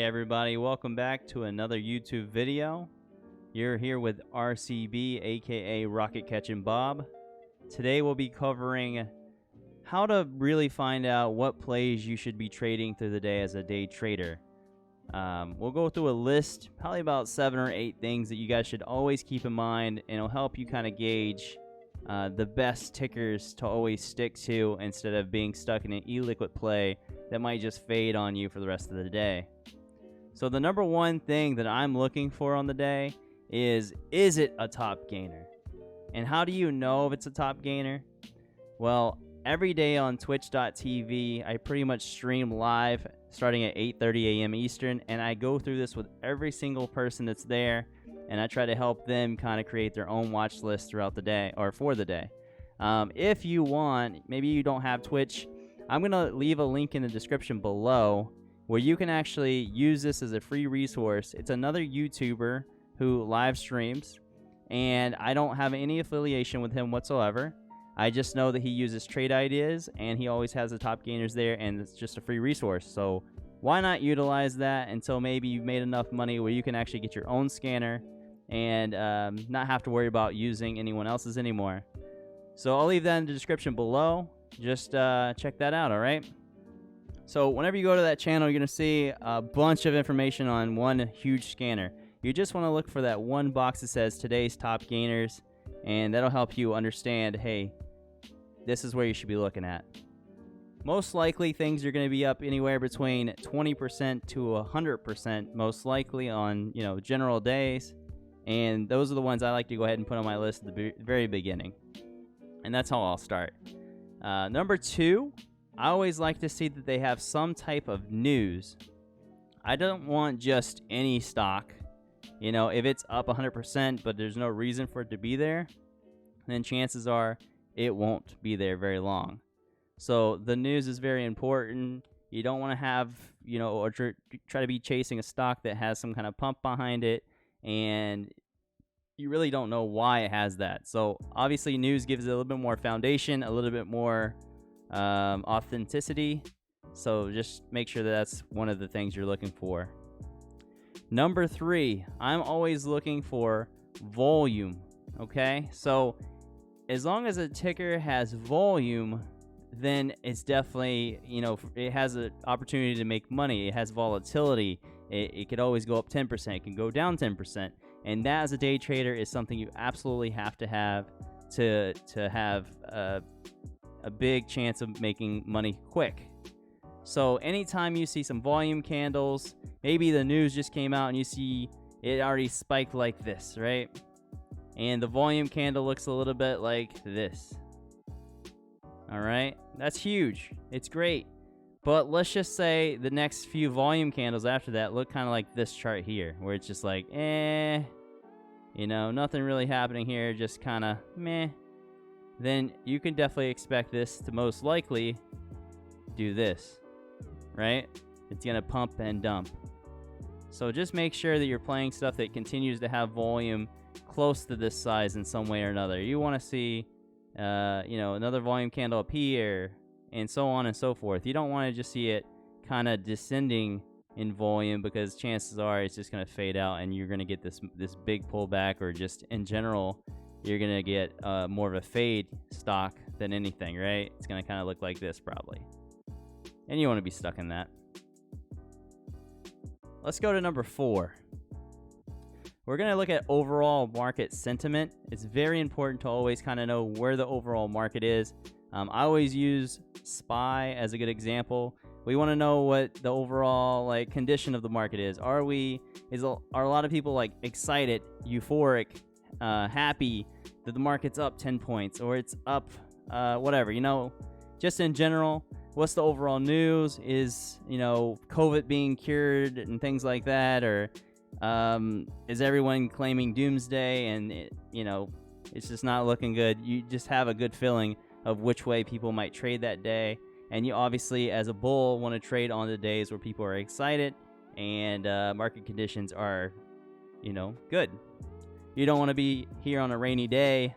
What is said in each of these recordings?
everybody, welcome back to another YouTube video. You're here with RCB, aka Rocket Catching Bob. Today we'll be covering how to really find out what plays you should be trading through the day as a day trader. We'll go through a list, probably about 7 or 8 things that you guys should always keep in mind, and it'll help you kind of gauge the best tickers to always stick to instead of being stuck in an illiquid play that might just fade on you for the rest of the day. So the number one thing that I'm looking for on the day is it a top gainer? And how do you know if it's a top gainer? Well, every day on twitch.tv, I pretty much stream live starting at 8:30 a.m. Eastern, and I go through this with every single person that's there, and I try to help them kind of create their own watch list throughout the day or for the day. If you want, maybe you don't have Twitch, I'm going to leave a link in the description below where you can actually use this as a free resource. It's another YouTuber who live streams, and I don't have any affiliation with him whatsoever. I just know that he uses trade ideas, and he always has the top gainers there, and it's just a free resource. So why not utilize that until maybe you've made enough money where you can actually get your own scanner and not have to worry about using anyone else's anymore. So I'll leave that in the description below. Just check that out, all right? So whenever you go to that channel, you're going to see a bunch of information on one huge scanner. You just want to look for that one box that says today's top gainers, and that'll help you understand, hey, this is where you should be looking at. Most likely things are going to be up anywhere between 20% to 100% most likely on, general days. And those are the ones I like to go ahead and put on my list at the very beginning. And that's how I'll start. Number 2, I always like to see that they have some type of news. I don't want just any stock. If it's up 100%, but there's no reason for it to be there, then chances are it won't be there very long. So the news is very important. You don't want to have, or try to be chasing a stock that has some kind of pump behind it, and you really don't know why it has that. So obviously news gives it a little bit more foundation, a little bit more authenticity. So just make sure that that's one of the things you're looking for. Number 3, I'm always looking for volume. Okay, so as long as a ticker has volume, then it's definitely, it has an opportunity to make money. It has volatility. It could always go up 10%. It can go down 10%. And that, as a day trader, is something you absolutely have to have a big chance of making money quick. So anytime you see some volume candles, maybe the news just came out and you see it already spiked like this, right? And the volume candle looks a little bit like this. All right, that's huge. It's great. But let's just say the next few volume candles after that look kind of like this chart here, where it's just like, nothing really happening here, just kind of meh. Then you can definitely expect this to most likely do this, right? It's going to pump and dump. So just make sure that you're playing stuff that continues to have volume close to this size in some way or another. You want to see, another volume candle up here, and so on and so forth. You don't want to just see it kind of descending in volume, because chances are it's just going to fade out and you're going to get this big pullback, or just in general, you're going to get more of a fade stock than anything, right? It's going to kind of look like this probably. And you want to be stuck in that. Let's go to number 4. We're going to look at overall market sentiment. It's very important to always kind of know where the overall market is. I always use SPY as a good example. We want to know what the overall condition of the market is. Are a lot of people excited, euphoric, happy that the market's up 10 points or it's up whatever, just in general? What's the overall news? Is COVID being cured and things like that, or is everyone claiming doomsday and it's just not looking good? You just have a good feeling of which way people might trade that day. And you obviously, as a bull, want to trade on the days where people are excited and market conditions are, good. You don't want to be here on a rainy day,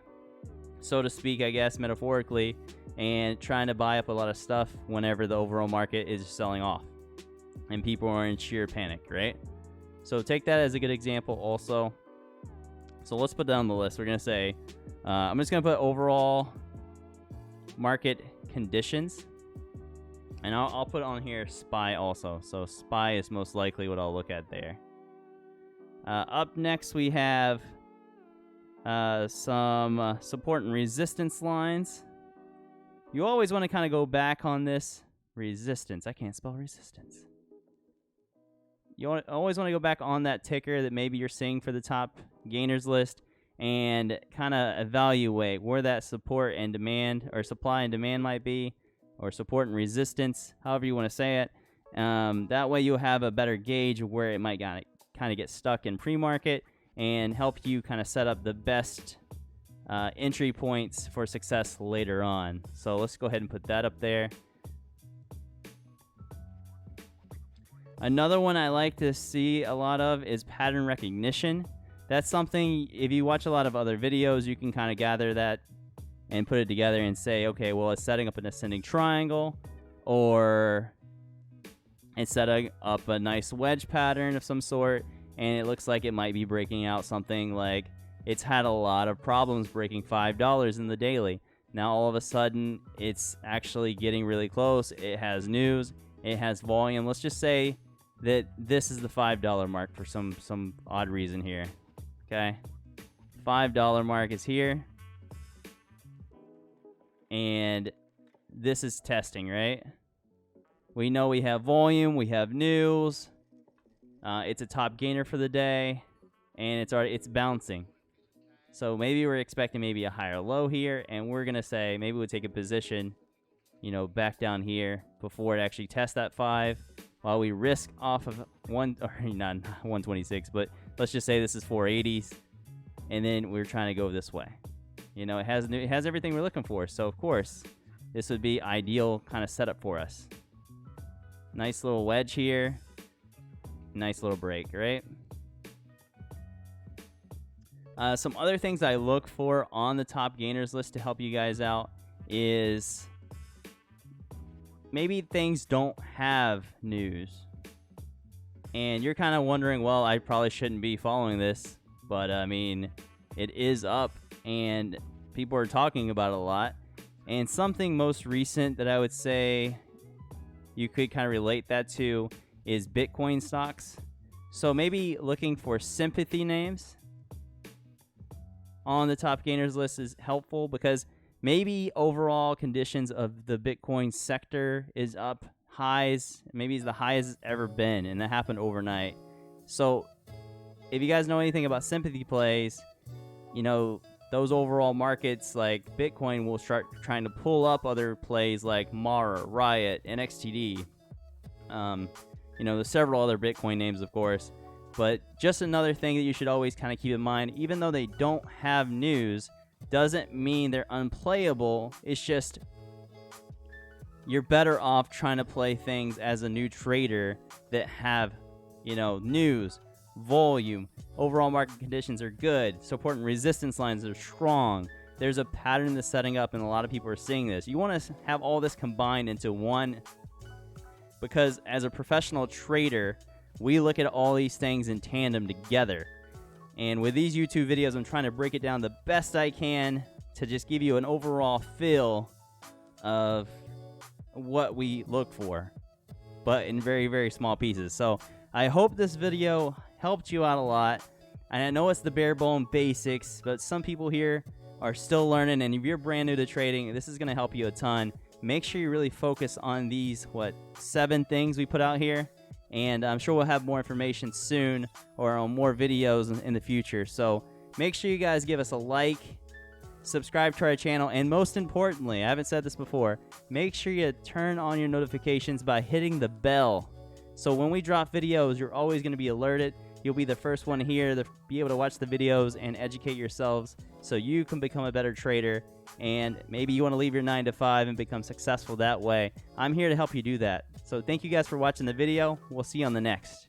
so to speak, I guess, metaphorically, and trying to buy up a lot of stuff whenever the overall market is selling off. and people are in sheer panic, right? So take that as a good example also. So let's put down the list. We're going to say, I'm just going to put overall market conditions. And I'll put on here SPY also. So SPY is most likely what I'll look at there. Up next, we have some support and resistance lines. You always want to kind of go back on this resistance. I can't spell resistance. You always want to go back on that ticker that maybe you're seeing for the top gainers list and kind of evaluate where that support and demand, or supply and demand might be, or support and resistance, however you want to say it. That way you'll have a better gauge of where it might kind of get stuck in pre-market and help you kind of set up the best entry points for success later on. So let's go ahead and put that up there. Another one I like to see a lot of is pattern recognition. That's something, if you watch a lot of other videos, you can kind of gather that and put it together and say, okay, well, it's setting up an ascending triangle, or it's setting up a nice wedge pattern of some sort, and it looks like it might be breaking out something like it's had a lot of problems breaking $5 in the daily. Now, all of a sudden, it's actually getting really close. It has news. It has volume. Let's just say that this is the $5 mark for some odd reason here. Okay, $5 mark is here, and this is testing, right? We know we have volume, we have news. It's a top gainer for the day, and it's bouncing. So maybe we're expecting maybe a higher low here, and we're gonna say maybe we'll take a position, back down here before it actually tests that 5, while we risk off of not 126, but let's just say this is 480s, and then we're trying to go this way. It has everything we're looking for, so of course this would be ideal kind of setup for us. Nice little wedge here, nice little break, right? Some other things I look for on the top gainers list to help you guys out is maybe things don't have news, and you're kind of wondering, well, I probably shouldn't be following this, but I mean, it is up and people are talking about it a lot. And something most recent that I would say you could kind of relate that to is Bitcoin stocks. So maybe looking for sympathy names on the top gainers list is helpful, because maybe overall conditions of the Bitcoin sector is up highs. Maybe it's the highest it's ever been, and that happened overnight. So if you guys know anything about sympathy plays, those overall markets like Bitcoin will start trying to pull up other plays like Mara, Riot, and XTD. There's several other Bitcoin names, of course. But just another thing that you should always kind of keep in mind, even though they don't have news, doesn't mean they're unplayable. It's just you're better off trying to play things as a new trader that have, news, volume, overall market conditions are good, support and resistance lines are strong. There's a pattern that's setting up, and a lot of people are seeing this. You want to have all this combined into one, because as a professional trader, we look at all these things in tandem together. And with these YouTube videos, I'm trying to break it down the best I can to just give you an overall feel of what we look for, but in very, very small pieces. So I hope this video helped you out a lot. And I know it's the bare bone basics, but some people here are still learning. And if you're brand new to trading, this is going to help you a ton. Make sure you really focus on these, 7 things we put out here. And I'm sure we'll have more information soon, or on more videos in the future. So make sure you guys give us a like, subscribe to our channel, and most importantly, I haven't said this before, make sure you turn on your notifications by hitting the bell. So when we drop videos, you're always going to be alerted. You'll be the first one here to be able to watch the videos and educate yourselves so you can become a better trader. And maybe you want to leave your 9-to-5 and become successful that way. I'm here to help you do that. So thank you guys for watching the video. We'll see you on the next.